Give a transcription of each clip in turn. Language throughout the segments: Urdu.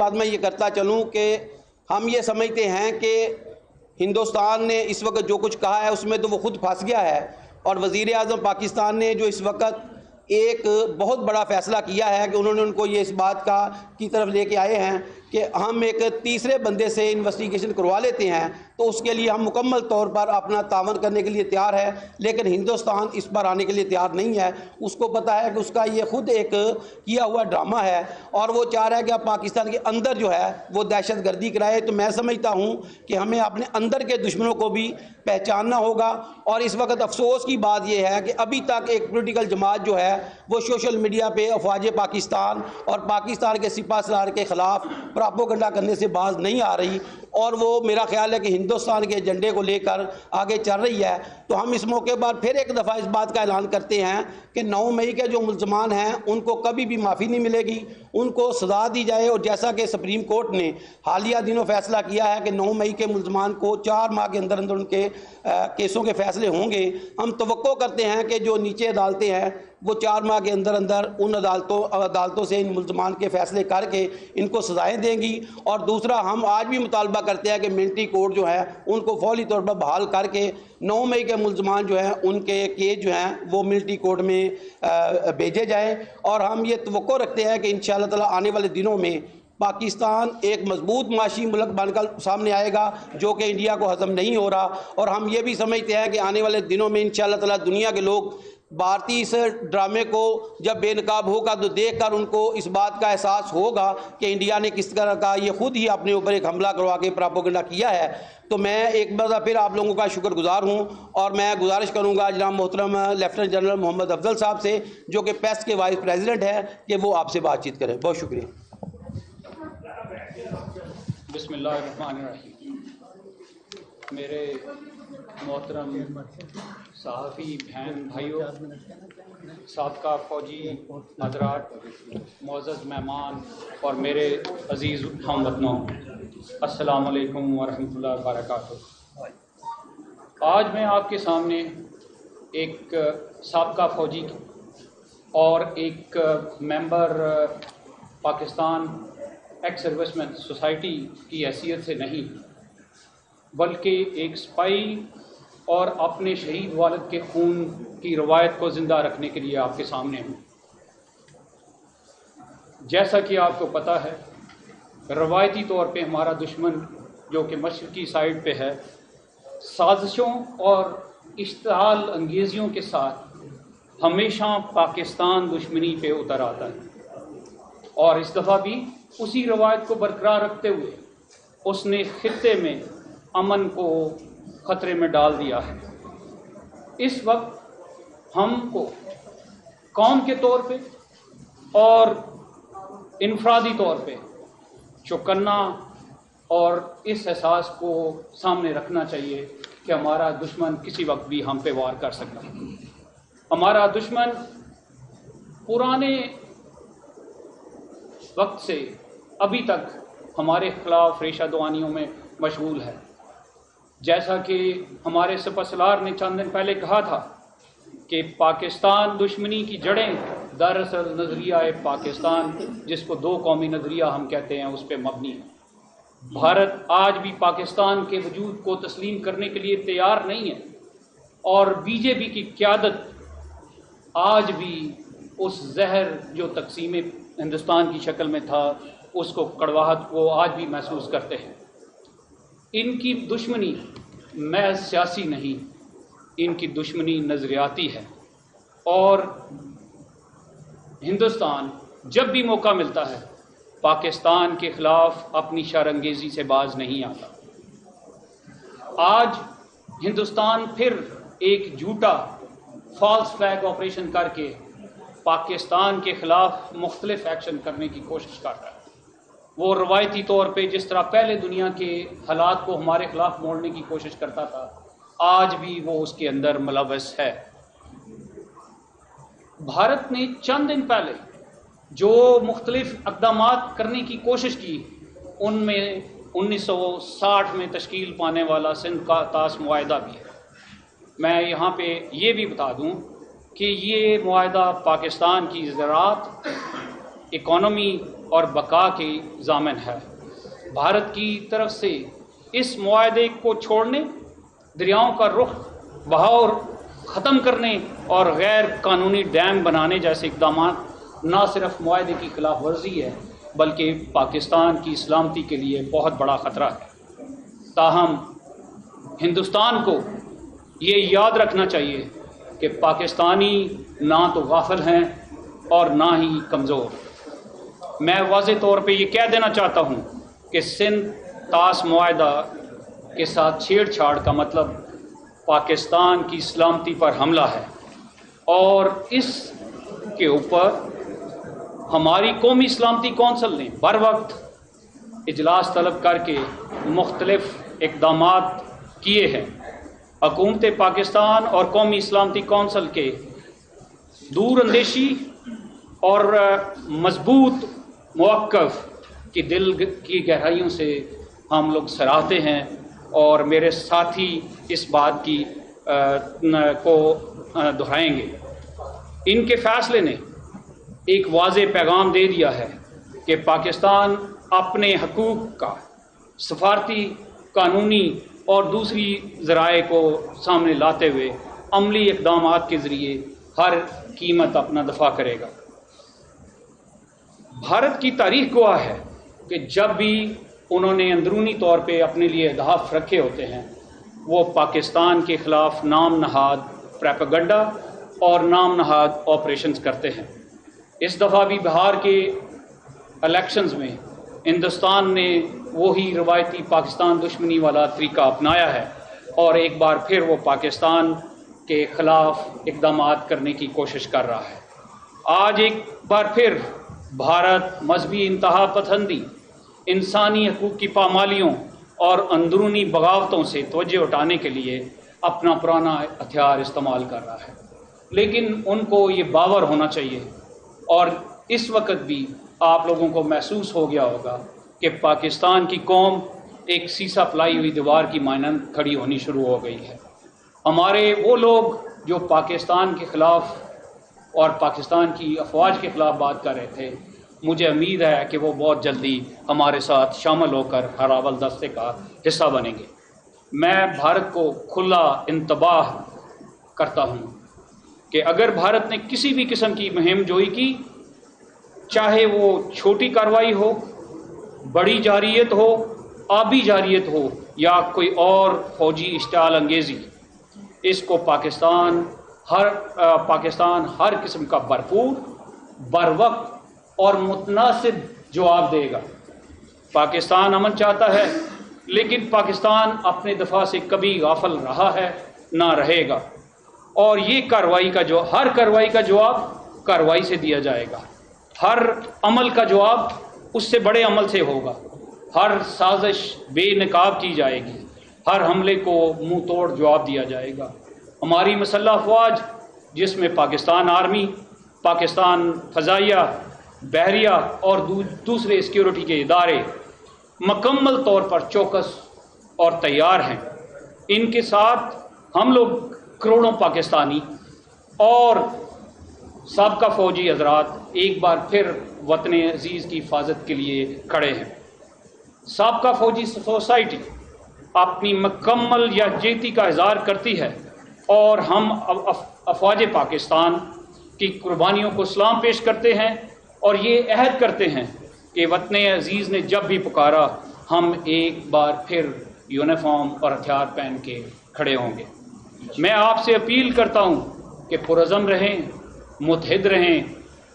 بات میں یہ کرتا چلوں کہ ہم یہ سمجھتے ہیں کہ ہندوستان نے اس وقت جو کچھ کہا ہے اس میں تو وہ خود پھنس گیا ہے، اور وزیر اعظم پاکستان نے جو اس وقت ایک بہت بڑا فیصلہ کیا ہے کہ انہوں نے ان کو یہ اس بات کی طرف لے کے آئے ہیں کہ ہم ایک تیسرے بندے سے انویسٹیگیشن کروا لیتے ہیں، تو اس کے لیے ہم مکمل طور پر اپنا تعاون کرنے کے لیے تیار ہے، لیکن ہندوستان اس پر آنے کے لیے تیار نہیں ہے۔ اس کو پتہ ہے کہ اس کا یہ خود ایک کیا ہوا ڈرامہ ہے، اور وہ چاہ رہا ہے کہ اب پاکستان کے اندر جو ہے وہ دہشت گردی کرائے۔ تو میں سمجھتا ہوں کہ ہمیں اپنے اندر کے دشمنوں کو بھی پہچاننا ہوگا، اور اس وقت افسوس کی بات یہ ہے کہ ابھی تک ایک پولیٹیکل جماعت جو ہے وہ سوشل میڈیا پہ افواج پاکستان اور پاکستان کے سپہ سالار کے خلاف پراپوگنڈا کرنے سے باز نہیں آ رہی، اور وہ میرا خیال ہے کہ ہندوستان کے ایجنڈے کو لے کر آگے چل رہی ہے۔ تو ہم اس موقع پر پھر ایک دفعہ اس بات کا اعلان کرتے ہیں کہ 9 مئی کے جو ملزمان ہیں ان کو کبھی بھی معافی نہیں ملے گی، ان کو سزا دی جائے، اور جیسا کہ سپریم کورٹ نے حالیہ دنوں فیصلہ کیا ہے کہ 9 مئی کے ملزمان کو 4 ماہ کے اندر اندر ان کے کیسوں کے فیصلے ہوں گے۔ ہم توقع کرتے ہیں کہ جو نیچے عدالتیں ہیں وہ 4 ماہ کے اندر اندر ان عدالتوں سے ان ملزمان کے فیصلے کر کے ان کو سزائیں دیں گی۔ اور دوسرا، ہم آج بھی مطالبہ کرتے ہیں کہ ملٹری کورٹ جو ہے ان کو فوری طور پر بحال کر کے 9 مئی کے ملزمان جو ہیں ان کے کیس جو ہیں وہ ملٹری کورٹ میں بھیجے جائیں، اور ہم یہ توقع رکھتے ہیں کہ انشاءاللہ تعالی آنے والے دنوں میں پاکستان ایک مضبوط معاشی ملک بن کر سامنے آئے گا جو کہ انڈیا کو ہضم نہیں ہو رہا۔ اور ہم یہ بھی سمجھتے ہیں کہ آنے والے دنوں میں انشاءاللہ تعالی دنیا کے لوگ بھارتی اس ڈرامے کو جب بے نقاب ہوگا تو دیکھ کر ان کو اس بات کا احساس ہوگا کہ انڈیا نے کس طرح کا یہ خود ہی اپنے اوپر ایک حملہ کروا کے پراپوگنڈا کیا ہے۔ تو میں ایک بار پھر آپ لوگوں کا شکر گزار ہوں، اور میں گزارش کروں گا جناب محترم لیفٹیننٹ جنرل محمد افضل صاحب سے جو کہ پیسٹ کے وائس پریزیڈنٹ ہیں کہ وہ آپ سے بات چیت کریں۔ بہت شکریہ۔ بسم اللہ الرحمن الرحیم۔ میرے محترم صحافی بہن بھائیوں، سابقہ فوجی حضرات، معزز مہمان اور میرے عزیز ہم وطنوں، السلام علیکم ورحمۃ اللہ وبرکاتہ۔ آج میں آپ کے سامنے ایک سابقہ فوجی اور ایک ممبر پاکستان ایکس سروس مین سوسائٹی کی حیثیت سے نہیں، بلکہ ایک سپاہی اور اپنے شہید والد کے خون کی روایت کو زندہ رکھنے کے لیے آپ کے سامنے ہوں۔ جیسا کہ آپ کو پتہ ہے، روایتی طور پہ ہمارا دشمن جو کہ مشرقی سائڈ پہ ہے، سازشوں اور اشتعال انگیزیوں کے ساتھ ہمیشہ پاکستان دشمنی پہ اتر آتا ہے، اور اس دفعہ بھی اسی روایت کو برقرار رکھتے ہوئے اس نے خطے میں امن کو خطرے میں ڈال دیا ہے۔ اس وقت ہم کو قوم کے طور پہ اور انفرادی طور پہ چوکنا اور اس احساس کو سامنے رکھنا چاہیے کہ ہمارا دشمن کسی وقت بھی ہم پہ وار کر سکتا ہے۔ ہمارا دشمن پرانے وقت سے ابھی تک ہمارے خلاف ریشہ دوانیوں میں مشغول ہے۔ جیسا کہ ہمارے سپہ سالار نے چند دن پہلے کہا تھا کہ پاکستان دشمنی کی جڑیں دراصل نظریہ پاکستان، جس کو 2 قومی نظریہ ہم کہتے ہیں، اس پہ مبنی ہے۔ بھارت آج بھی پاکستان کے وجود کو تسلیم کرنے کے لیے تیار نہیں ہے، اور بی جے پی کی قیادت آج بھی اس زہر جو تقسیم ہندوستان کی شکل میں تھا، اس کو کڑواہٹ کو آج بھی محسوس کرتے ہیں۔ ان کی دشمنی محض سیاسی نہیں، ان کی دشمنی نظریاتی ہے، اور ہندوستان جب بھی موقع ملتا ہے پاکستان کے خلاف اپنی شرانگیزی سے باز نہیں آتا۔ آج ہندوستان پھر ایک جھوٹا فالس فلیگ آپریشن کر کے پاکستان کے خلاف مختلف ایکشن کرنے کی کوشش کر رہا ہے۔ وہ روایتی طور پہ جس طرح پہلے دنیا کے حالات کو ہمارے خلاف موڑنے کی کوشش کرتا تھا، آج بھی وہ اس کے اندر ملوث ہے۔ بھارت نے چند دن پہلے جو مختلف اقدامات کرنے کی کوشش کی، ان میں 1960 میں تشکیل پانے والا سندھ کا طاس معاہدہ بھی ہے۔ میں یہاں پہ یہ بھی بتا دوں کہ یہ معاہدہ پاکستان کی زراعت، اکانومی اور بقا کی ضامن ہے۔ بھارت کی طرف سے اس معاہدے کو چھوڑنے، دریاؤں کا رخ بہاؤ ختم کرنے اور غیر قانونی ڈیم بنانے جیسے اقدامات نہ صرف معاہدے کی خلاف ورزی ہے بلکہ پاکستان کی سلامتی کے لیے بہت بڑا خطرہ ہے۔ تاہم ہندوستان کو یہ یاد رکھنا چاہیے کہ پاکستانی نہ تو غافل ہیں اور نہ ہی کمزور۔ میں واضح طور پہ یہ کہہ دینا چاہتا ہوں کہ سندھ طاس معاہدہ کے ساتھ چھیڑ چھاڑ کا مطلب پاکستان کی سلامتی پر حملہ ہے، اور اس کے اوپر ہماری قومی سلامتی کونسل نے بر وقت اجلاس طلب کر کے مختلف اقدامات کیے ہیں۔ حکومت پاکستان اور قومی سلامتی کونسل کے دور اندیشی اور مضبوط موقف کی دل کی گہرائیوں سے ہم لوگ سراہتے ہیں، اور میرے ساتھی اس بات کی کو دہرائیں گے۔ ان کے فیصلے نے ایک واضح پیغام دے دیا ہے کہ پاکستان اپنے حقوق کا سفارتی، قانونی اور دوسری ذرائع کو سامنے لاتے ہوئے عملی اقدامات کے ذریعے ہر قیمت اپنا دفاع کرے گا۔ بھارت کی تاریخ گواہ ہے کہ جب بھی انہوں نے اندرونی طور پہ اپنے لیے اہداف رکھے ہوتے ہیں، وہ پاکستان کے خلاف نام نہاد پروپیگنڈا اور نام نہاد آپریشنز کرتے ہیں۔ اس دفعہ بھی بہار کے الیکشنز میں ہندوستان نے وہی روایتی پاکستان دشمنی والا طریقہ اپنایا ہے، اور ایک بار پھر وہ پاکستان کے خلاف اقدامات کرنے کی کوشش کر رہا ہے۔ آج ایک بار پھر بھارت مذہبی انتہا پسندی، انسانی حقوق کی پامالیوں اور اندرونی بغاوتوں سے توجہ اٹھانے کے لیے اپنا پرانا ہتھیار استعمال کر رہا ہے، لیکن ان کو یہ باور ہونا چاہیے، اور اس وقت بھی آپ لوگوں کو محسوس ہو گیا ہوگا کہ پاکستان کی قوم ایک سیسا پلائی ہوئی دیوار کی مانند کھڑی ہونی شروع ہو گئی ہے۔ ہمارے وہ لوگ جو پاکستان کے خلاف اور پاکستان کی افواج کے خلاف بات کر رہے تھے، مجھے امید ہے کہ وہ بہت جلدی ہمارے ساتھ شامل ہو کر ہراول دستے کا حصہ بنیں گے۔ میں بھارت کو کھلا انتباہ کرتا ہوں کہ اگر بھارت نے کسی بھی قسم کی مہم جوئی کی، چاہے وہ چھوٹی کارروائی ہو، بڑی جارحیت ہو، آبی جارحیت ہو یا کوئی اور فوجی اشتعال انگیزی، اس کو پاکستان ہر قسم کا بھرپور، بروقت اور متناسب جواب دے گا۔ پاکستان امن چاہتا ہے، لیکن پاکستان اپنے دفاع سے کبھی غافل رہا ہے نہ رہے گا، اور یہ ہر کارروائی کا جواب کارروائی سے دیا جائے گا، ہر عمل کا جواب اس سے بڑے عمل سے ہوگا، ہر سازش بے نقاب کی جائے گی، ہر حملے کو منہ توڑ جواب دیا جائے گا۔ ہماری مسلح افواج، جس میں پاکستان آرمی، پاکستان فضائیہ، بحریہ اور دوسرے سیکیورٹی کے ادارے مکمل طور پر چوکس اور تیار ہیں۔ ان کے ساتھ ہم لوگ کروڑوں پاکستانی اور سابقہ فوجی حضرات ایک بار پھر وطن عزیز کی حفاظت کے لیے کھڑے ہیں۔ سابقہ فوجی سوسائٹی اپنی مکمل یکجہتی کا اظہار کرتی ہے، اور ہم افواج پاکستان کی قربانیوں کو سلام پیش کرتے ہیں، اور یہ عہد کرتے ہیں کہ وطن عزیز نے جب بھی پکارا، ہم ایک بار پھر یونیفارم اور ہتھیار پہن کے کھڑے ہوں گے۔ میں آپ سے اپیل کرتا ہوں کہ پرعزم رہیں، متحد رہیں،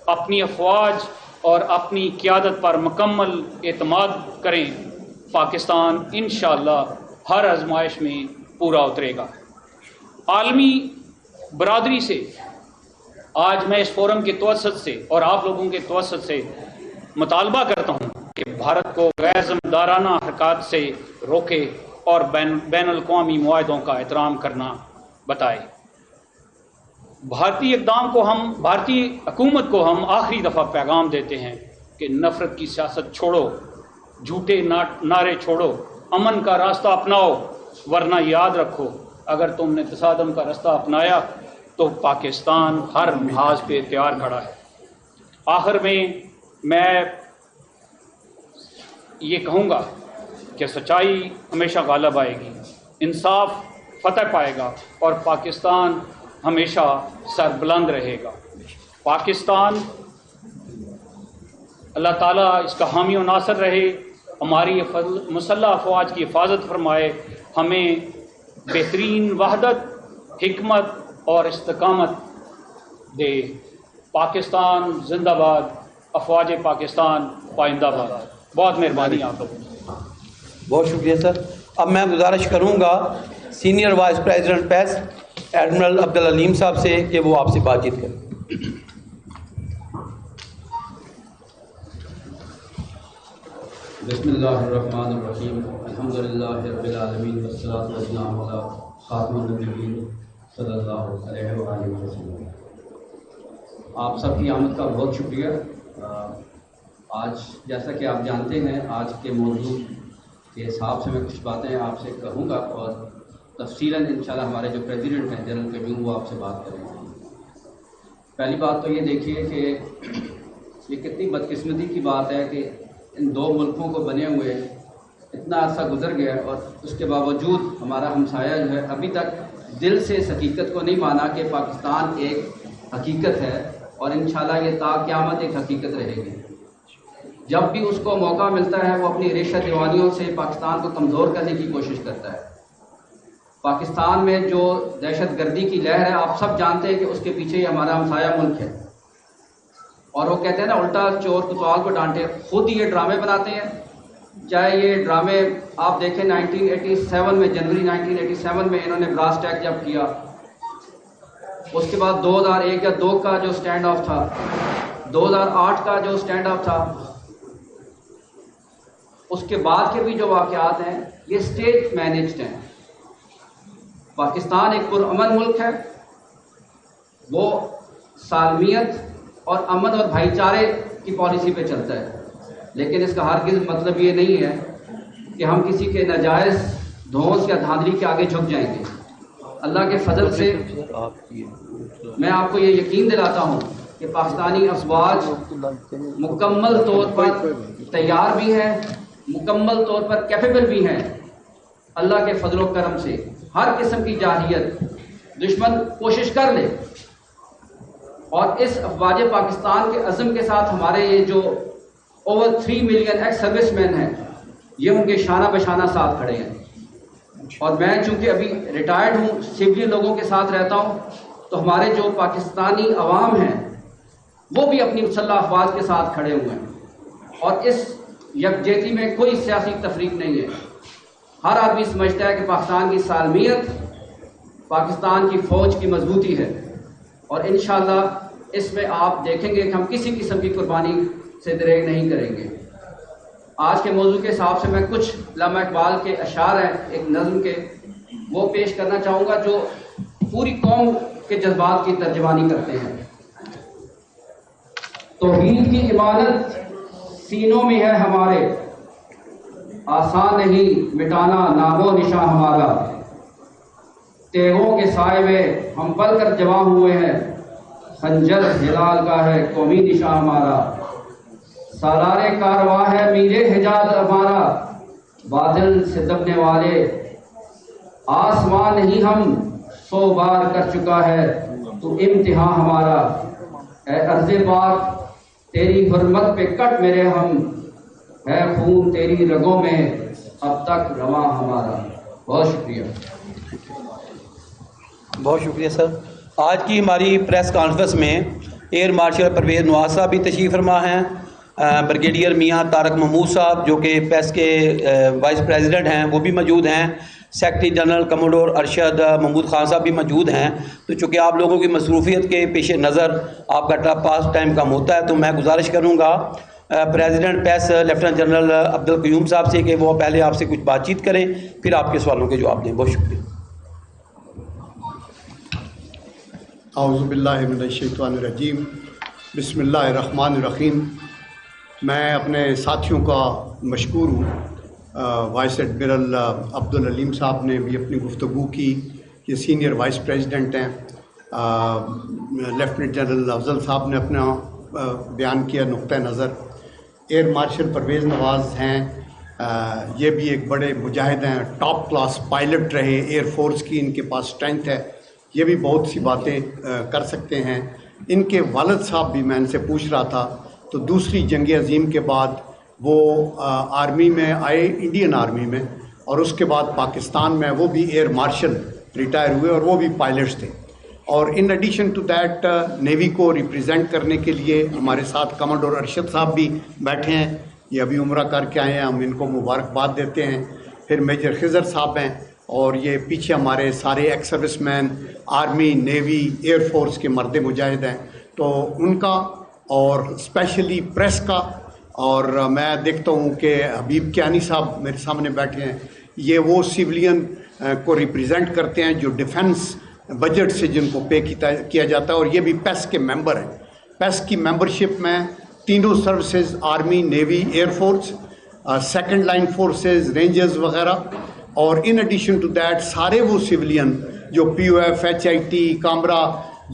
اپنی افواج اور اپنی قیادت پر مکمل اعتماد کریں۔ پاکستان انشاءاللہ ہر آزمائش میں پورا اترے گا۔ عالمی برادری سے آج میں اس فورم کے توسط سے اور آپ لوگوں کے توسط سے مطالبہ کرتا ہوں کہ بھارت کو غیر ذمہ دارانہ حرکات سے روکے اور بین الاقوامی معاہدوں کا احترام کرنا بتائے۔ بھارتی حکومت کو ہم آخری دفعہ پیغام دیتے ہیں کہ نفرت کی سیاست چھوڑو، جھوٹے نعرے چھوڑو، امن کا راستہ اپناؤ، ورنہ یاد رکھو اگر تم نے تصادم کا راستہ اپنایا تو پاکستان ہر لحاظ پہ تیار کھڑا ہے۔ آخر میں یہ کہوں گا کہ سچائی ہمیشہ غالب آئے گی، انصاف فتح پائے گا اور پاکستان ہمیشہ سربلند رہے گا۔ پاکستان اللہ تعالیٰ اس کا حامی و ناصر رہے، ہماری مسلح افواج کی حفاظت فرمائے، ہمیں بہترین وحدت، حکمت اور استقامت دے۔ پاکستان زندہ باد، افواج پاکستان پائندہ باد۔ بہت مہربانی آپ لوگوں کی۔ بہت شکریہ سر۔ اب میں گزارش کروں گا سینئر وائس پریزیڈنٹ پیس ایڈمرل عبدالعلیم صاحب سے کہ وہ آپ سے بات چیت کریں۔ بسم اللہ الرحمن الرحیم، الحمدللہ رب العالمین والصلاۃ والسلام علی خاتم النبیین صلی اللہ علیہ وآلہ وسلم۔ آپ سب کی آمد کا بہت شکریہ۔ آج جیسا کہ آپ جانتے ہیں، آج کے موضوع کے حساب سے میں کچھ باتیں آپ سے کہوں گا اور تفصیلاً انشاءاللہ ہمارے جو پریزیڈنٹ ہیں جنرل کیوم وہ آپ سے بات کریں گے۔ پہلی بات تو یہ دیکھیے کہ یہ کتنی بدقسمتی کی بات ہے کہ ان دو ملکوں کو بنے ہوئے اتنا عرصہ گزر گیا اور اس کے باوجود ہمارا ہمسایہ جو ہے ابھی تک دل سے اس حقیقت کو نہیں مانا کہ پاکستان ایک حقیقت ہے اور انشاءاللہ یہ تا قیامت ایک حقیقت رہے گی۔ جب بھی اس کو موقع ملتا ہے وہ اپنی ریشہ دیوانیوں سے پاکستان کو کمزور کرنے کی کوشش کرتا ہے۔ پاکستان میں جو دہشت گردی کی لہر ہے آپ سب جانتے ہیں کہ اس کے پیچھے یہ ہمارا ہمسایہ ملک ہے، اور وہ کہتے ہیں نا الٹا چور کوتوال کو ڈانٹے، خود ہی یہ ڈرامے بناتے ہیں۔ چاہے یہ ڈرامے آپ دیکھیں 1987 میں، جنوری 1987 میں انہوں نے براس ٹیک جب کیا، اس کے بعد 2001 یا 2 کا جو سٹینڈ آف تھا، 2008 کا جو سٹینڈ آف تھا، اس کے بعد کے بھی جو واقعات ہیں یہ اسٹیج مینجڈ ہیں۔ پاکستان ایک پرامن ملک ہے، وہ سالمیت اور امن اور بھائی چارے کی پالیسی پہ چلتا ہے، لیکن اس کا ہرگز مطلب یہ نہیں ہے کہ ہم کسی کے ناجائز دھونس یا دھاندلی کے آگے جھک جائیں گے۔ اللہ کے فضل سے میں آپ کو یہ یقین دلاتا ہوں کہ پاکستانی افواج مکمل طور پر تیار بھی ہیں، مکمل طور پر کیپیبل بھی ہیں۔ اللہ کے فضل و کرم سے ہر قسم کی جارحیت دشمن کوشش کر لے، اور اس افواج پاکستان کے عزم کے ساتھ ہمارے یہ جو اوور 3 ملین ایکس سروس مین ہیں یہ ان کے شانہ بشانہ ساتھ کھڑے ہیں۔ اور میں چونکہ ابھی ریٹائرڈ ہوں، سویلین لوگوں کے ساتھ رہتا ہوں، تو ہمارے جو پاکستانی عوام ہیں وہ بھی اپنی مسلح افواج کے ساتھ کھڑے ہوئے ہیں، اور اس یکجہتی میں کوئی سیاسی تفریق نہیں ہے۔ ہر آدمی سمجھتا ہے کہ پاکستان کی سالمیت پاکستان کی فوج کی مضبوطی ہے، اور انشاءاللہ اس میں آپ دیکھیں گے کہ ہم کسی قسم کی قربانی سے دریغ نہیں کریں گے۔ آج کے موضوع کے حساب سے میں کچھ علامہ اقبال کے اشعار ہیں ایک نظم کے، وہ پیش کرنا چاہوں گا جو پوری قوم کے جذبات کی ترجمانی کرتے ہیں۔ توحید کی عبادت سینوں میں ہے ہمارے، آسان نہیں مٹانا نام و نشاں ہمارا، تیغوں کے سائے میں ہم پل کر جمع ہوئے ہیں، خنجر ہلال کا ہے قومی نشاں ہمارا، سالار کارواں ہے میرے حجاز ہمارا، بادل سے دبنے والے آسمان نہیں ہم 100 بار کر چکا ہے تو امتحان ہمارا، اے ارض پاک تیری حرمت پہ کٹ میرے ہم، ہے خون تیری رگوں میں اب تک رواں ہمارا۔ بہت شکریہ۔ بہت شکریہ سر۔ آج کی ہماری پریس کانفرنس میں ایئر مارشل پرویز نواز صاحب بھی تشریف فرما ہیں، بریگیڈیئر میاں طارق محمود صاحب جو کہ پیس کے وائس پریزیڈنٹ ہیں وہ بھی موجود ہیں، secretary general commodore Arshad Mahmood Khan صاحب بھی موجود ہیں۔ تو چونکہ آپ لوگوں کی مصروفیت کے پیش نظر آپ کا پاس ٹائم کم ہوتا ہے، تو میں گزارش کروں گا پریزیڈنٹ پیس لیفٹیننٹ جنرل عبدالقیوم صاحب سے کہ وہ پہلے آپ سے کچھ بات چیت کریں، پھر آپ کے سوالوں کے جواب دیں۔ بہت شکریہ۔ اعوذ باللہ من الشیطان الرجیم، بسم اللہ الرحمن الرحیم۔ میں اپنے ساتھیوں کا مشکور ہوں۔ وائس ایڈمرل عبدالعلیم صاحب نے بھی اپنی گفتگو کی، یہ سینئر وائس پریزیڈنٹ ہیں۔ لیفٹیننٹ جنرل افضل صاحب نے اپنا بیان کیا نقطہ نظر۔ ایئر مارشل پرویز نواز ہیں، یہ بھی ایک بڑے مجاہد ہیں، ٹاپ کلاس پائلٹ رہے، ایئر فورس کی ان کے پاس اسٹرینتھ ہے، یہ بھی بہت سی باتیں کر سکتے ہیں۔ ان کے والد صاحب بھی میں ان سے پوچھ رہا تھا، تو دوسری جنگ عظیم کے بعد وہ آرمی میں آئے، انڈین آرمی میں، اور اس کے بعد پاکستان میں وہ بھی ایئر مارشل ریٹائر ہوئے اور وہ بھی پائلٹس تھے۔ اور in addition to that navy کو ریپریزنٹ کرنے کے لیے ہمارے ساتھ کمانڈر ارشد صاحب بھی بیٹھے ہیں، یہ ابھی عمرہ کر کے آئے ہیں، ہم ان کو مبارکباد دیتے ہیں۔ پھر میجر خضر صاحب ہیں، اور یہ پیچھے ہمارے سارے x service man army, navy, air force کے مرد مجاہد ہیں، تو ان کا اور اسپیشلی پریس کا، اور میں دیکھتا ہوں کہ حبیب کیانی صاحب میرے سامنے بیٹھے ہیں، یہ وہ سیولین کو ریپریزنٹ کرتے ہیں جو ڈیفنس بجٹ سے جن کو پے کیا جاتا ہے، اور یہ بھی پیس کے ممبر ہیں۔ پیس کی ممبرشپ میں تینوں services, army, navy, air force, second line forces, rangers وغیرہ، اور ان ایڈیشن ٹو دیٹ سارے وہ سیولین جو P O F, H I T, Kamra,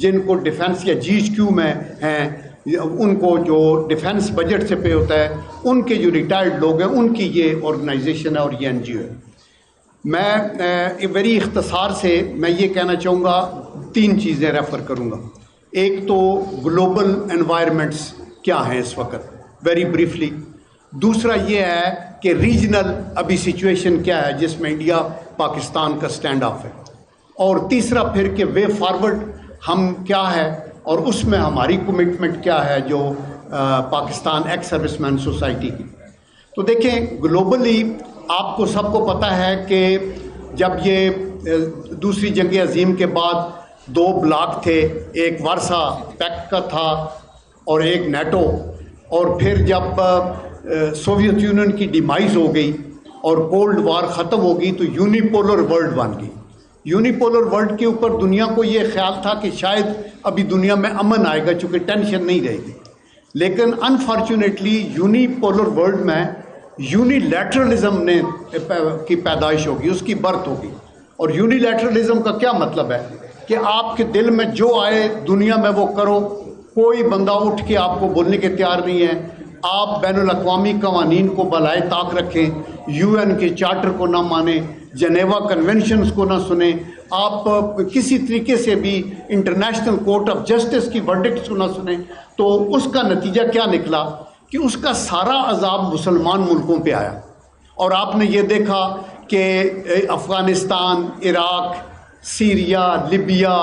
جن کو ڈیفنس یا جی ایچ کیو میں ہیں، ان کو جو ڈیفنس بجٹ سے پے ہوتا ہے، ان کے جو ریٹائرڈ لوگ ہیں، ان کی یہ آرگنائزیشن ہے اور یہ این جی او ہے۔ میں بڑی اختصار سے میں یہ کہنا چاہوں گا، 3 چیزیں ریفر کروں گا۔ ایک تو گلوبل انوائرمنٹس کیا ہیں اس وقت، ویری بریفلی۔ دوسرا یہ ہے کہ ریجنل ابھی سچویشن کیا ہے جس میں انڈیا پاکستان کا سٹینڈ آف ہے، اور تیسرا پھر کہ وے فارورڈ ہم کیا ہے، اور اس میں ہماری کمٹمنٹ کیا ہے جو پاکستان ایکس سروس مین سوسائٹی کی۔ تو دیکھیں، گلوبلی آپ کو سب کو پتہ ہے کہ جب یہ دوسری جنگ عظیم کے بعد 2 بلاک تھے، ایک وارسا پیکٹ کا تھا اور ایک نیٹو، اور پھر جب سوویت یونین کی ڈیمائز ہو گئی اور کولڈ وار ختم ہو گئی تو یونیپولر ورلڈ بن گئی۔ یونیپولر ورلڈ کے اوپر دنیا کو یہ خیال تھا کہ شاید ابھی دنیا میں امن آئے گا چونکہ ٹینشن نہیں رہے گی، لیکن انفارچونیٹلی یونیپولر ورلڈ میں یونیلیٹرلزم کی پیدائش ہوگی، اس کی برتھ ہوگی۔ اور یونیلیٹرلزم کا کیا مطلب ہے کہ آپ کے دل میں جو آئے دنیا میں وہ کرو، کوئی بندہ اٹھ کے آپ کو بولنے کے تیار نہیں ہے، آپ بین الاقوامی قوانین کو بالائے طاق رکھیں، یو این کے چارٹر کو نہ مانیں، جنیوا کنونشنز کو نہ سنیں، آپ کسی طریقے سے بھی انٹرنیشنل کورٹ آف جسٹس کی ورڈکٹس کو نہ سنیں، تو اس کا نتیجہ کیا نکلا کہ اس کا سارا عذاب مسلمان ملکوں پہ آیا۔ اور آپ نے یہ دیکھا کہ افغانستان، عراق، سیریا، لیبیا،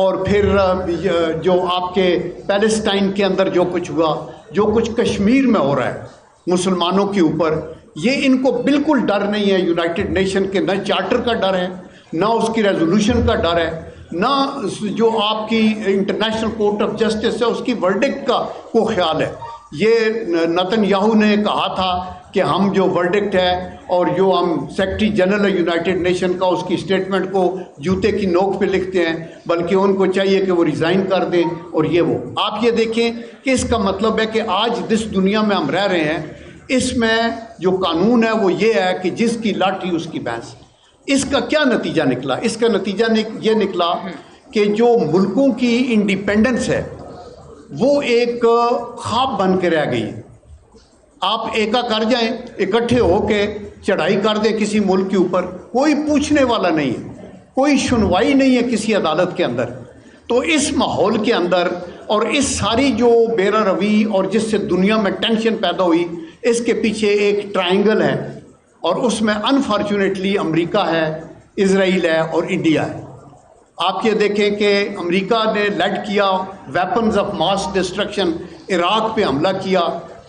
اور پھر جو آپ کے پیلسٹائن کے اندر جو کچھ ہوا، جو کچھ کشمیر میں ہو رہا ہے مسلمانوں کے اوپر، یہ ان کو بالکل ڈر نہیں ہے یونائٹڈ نیشن کے، نہ چارٹر کا ڈر ہے، نہ اس کی ریزولوشن کا ڈر ہے، نہ جو آپ کی انٹرنیشنل کورٹ آف جسٹس ہے اس کی ورڈکٹ کا کو خیال ہے۔ یہ نتن یاہو نے کہا تھا کہ ہم جو ورڈکٹ ہے اور جو ہم سیکرٹری جنرل یونائٹڈ نیشن کا اس کی اسٹیٹمنٹ کو جوتے کی نوک پہ لکھتے ہیں، بلکہ ان کو چاہیے کہ وہ ریزائن کر دیں، اور یہ وہ آپ یہ دیکھیں کہ اس کا مطلب ہے کہ آج جس دنیا میں ہم رہ رہے ہیں اس میں جو قانون ہے وہ یہ ہے کہ جس کی لاٹھی اس کی بھینس۔ اس کا کیا نتیجہ نکلا؟ اس کا نتیجہ یہ نکلا کہ جو ملکوں کی انڈیپینڈنس ہے وہ ایک خواب بن کے رہ گئی۔ آپ ایکا کر جائیں، اکٹھے ہو کے چڑھائی کر دیں کسی ملک کے اوپر، کوئی پوچھنے والا نہیں ہے، کوئی سنوائی نہیں ہے کسی عدالت کے اندر۔ تو اس ماحول کے اندر اور اس ساری جو بیرا روی اور جس سے دنیا میں ٹینشن پیدا ہوئی، اس کے پیچھے ایک ٹرائنگل ہے، اور اس میں انفارچونیٹلی امریکہ ہے، اسرائیل ہے اور انڈیا ہے۔ آپ یہ دیکھیں کہ امریکہ نے لیڈ کیا weapons of mass destruction, Iraq پہ حملہ کیا،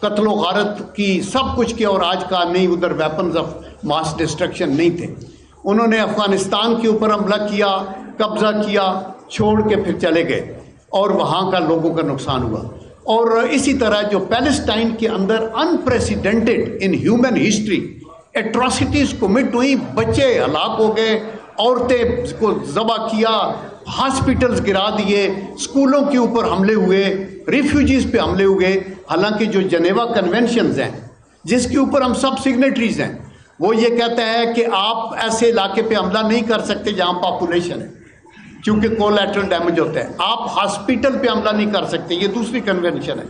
قتل و غارت کی، سب کچھ کیا، اور آج کہا نہیں ادھر ویپنز آف ماس ڈسٹرکشن نہیں تھے۔ انہوں نے افغانستان کے اوپر حملہ کیا، قبضہ کیا، چھوڑ کے پھر چلے گئے، اور وہاں کا لوگوں کا نقصان ہوا۔ اور اسی طرح جو پیلسٹائن کے اندر unprecedented in human history atrocities commit ہوئی، بچے ہلاک ہو گئے، عورتیں کو ذبح کیا، ہاسپٹلز گرا دیے، اسکولوں کے اوپر حملے ہوئے، ریفیوجیز پہ حملے ہوئے، حالانکہ جو جنیوا کنونشنز ہیں جس کے اوپر ہم سب سگنیٹریز ہیں وہ یہ کہتا ہے کہ آپ ایسے علاقے پہ حملہ نہیں کر سکتے جہاں پاپولیشن ہے، چونکہ کولیٹرل ڈیمیج ہوتا ہے۔ آپ ہاسپٹل پہ حملہ نہیں کر سکتے، یہ دوسری کنونشن ہے۔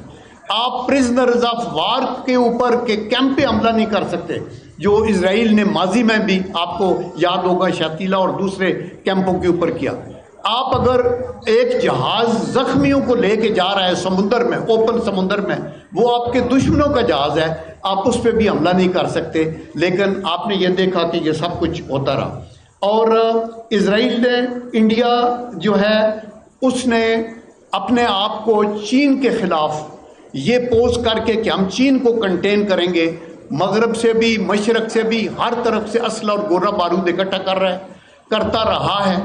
آپ پرزنرز آف وار کے اوپر کے کیمپ پہ حملہ نہیں کر سکتے، جو اسرائیل نے ماضی میں بھی آپ کو یاد ہوگا شتیلا اور دوسرے کیمپوں کے اوپر کیا۔ آپ اگر ایک جہاز زخمیوں کو لے کے جا رہا ہے سمندر میں، اوپن سمندر میں، وہ آپ کے دشمنوں کا جہاز ہے، آپ اس پہ بھی حملہ نہیں کر سکتے، لیکن آپ نے یہ دیکھا کہ یہ سب کچھ ہوتا رہا۔ اور اسرائیل نے، انڈیا جو ہے اس نے اپنے آپ کو چین کے خلاف یہ پوز کر کے کہ ہم چین کو کنٹین کریں گے، مغرب سے بھی مشرق سے بھی ہر طرف سے اسلحہ اور گولہ بارود اکٹھا کرتا رہا ہے،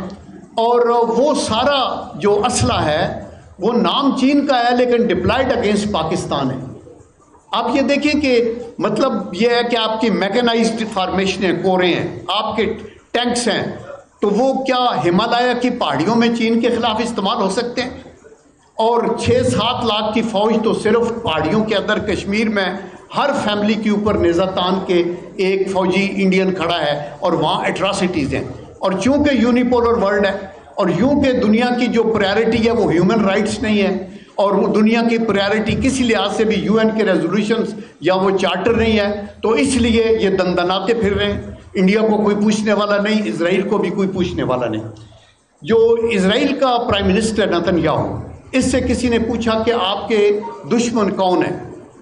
اور وہ سارا جو اسلحہ ہے وہ نام چین کا ہے لیکن ڈپلائڈ اگینسٹ پاکستان ہے۔ آپ یہ دیکھیں کہ مطلب یہ ہے کہ آپ کی میکنائزڈ فارمیشنیں، کوریں ہیں، آپ کے ٹینکس ہیں، تو وہ کیا ہمالیہ کی پہاڑیوں میں چین کے خلاف استعمال ہو سکتے ہیں؟ اور 6-7 لاکھ کی فوج تو صرف پہاڑیوں کے اندر کشمیر میں ہر فیملی کے اوپر نیزہ تان کے ایک فوجی انڈین کھڑا ہے، اور وہاں اٹراسٹیز ہیں۔ اور چونکہ یونیپولر ورلڈ ہے، اور یوں کہ دنیا کی جو پرائرٹی ہے وہ ہیومن رائٹس نہیں ہے، اور وہ دنیا کی پرائرٹی کسی لحاظ سے بھی UN کے ریزولوشنز یا وہ چارٹر نہیں ہے، تو اس لیے یہ دندناتے پھر رہے ہیں۔ انڈیا کو کوئی پوچھنے والا نہیں، اسرائیل کو بھی کوئی پوچھنے والا نہیں۔ جو اسرائیل کا پرائم منسٹر نتن یاہو، اس سے کسی نے پوچھا کہ آپ کے دشمن کون ہیں،